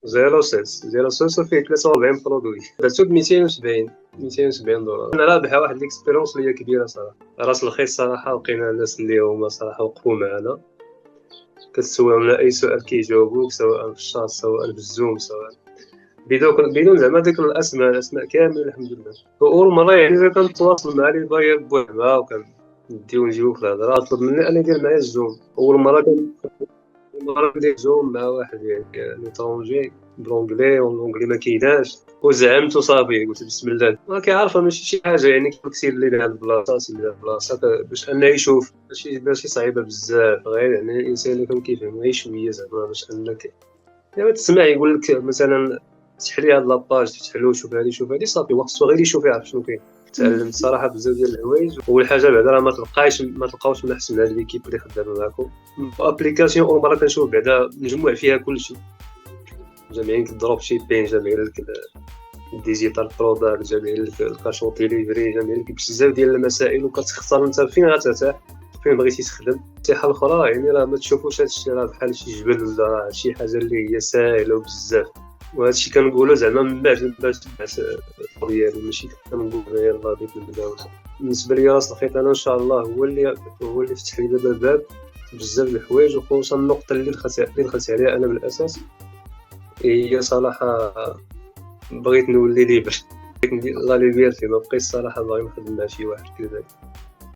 06 فيه 43 برودوي درتو ب 270 دولار. انا رابحه واحد ليكسبيرونس اللي هي كبيره صراحه. راس الخيس صراحه لقينا الناس اللي هما صراحه وقفوا معنا، كتسولهم على اي سؤال كيجاوبوك، سواء في الشات سواء في الزوم سواء بدون زعما ذكر الاسماء كامل الحمد لله. واول مره يعني كنتواصل مع لي باير بوحدها وكنديو نجيو في الهضره. طلب مني انا ندير معايا الزوم. اول مره ندير زوم مع واحد يعني ليترونجي بالونجلي والونجلي ما كايناش، وزعمت وصافي قلت بسم الله. ما كيعرف ماشي شي حاجه يعني كيكسير لي لهاد البلاصه سير لهاد البلاصه باش انه يشوف ماشي صعيبه بزاف، غير يعني الانسان اللي كان كيفهم غير شويه زعما باش انك يعني تسمع يقول لك مثلا تفتح لي هاد لاباج تفتح له شوف هادي صافي وخصو غير يشوف يعرف شنو كاين. تعلمت صراحه بزاف ديال الحوايج. اول حاجه بعدا راه ما تلقاوش من احسن هاد ليكيب اللي خدامه معكم. ابليكاسيون اول مره كنشوف بعدا مجموع فيها كلشي، جامعين لك الدروب شيبين، جامعين لك الديجيتال برودكت، جامعين لك الكاشون ديليفري، جامعين لك بزاف ديال المسائل، وكتختار انت فين غترتاح فين بغيتي تخدم. النصيحه الاخرى يعني راه ما تشوفوش هادشي راه بحال شي جبل ولا شي حاجه اللي هي ساهله بزاف. وهادشي كنقولو زعما من بعد ديالي ماشي كنقول يلاه غادي نبداو. بالنسبه لي راس الخيط انا ان شاء الله هو اللي فتح لي دابا الباب بزاف د الحوايج، وخصوصا النقطه اللي دخلت عليها انا بالاساس هي صراحه بغيت نولي ليبر، بغيت ندير لا ليبرتي، ما بقيتش صراحه باغي نخدم مع شي واحد كذا.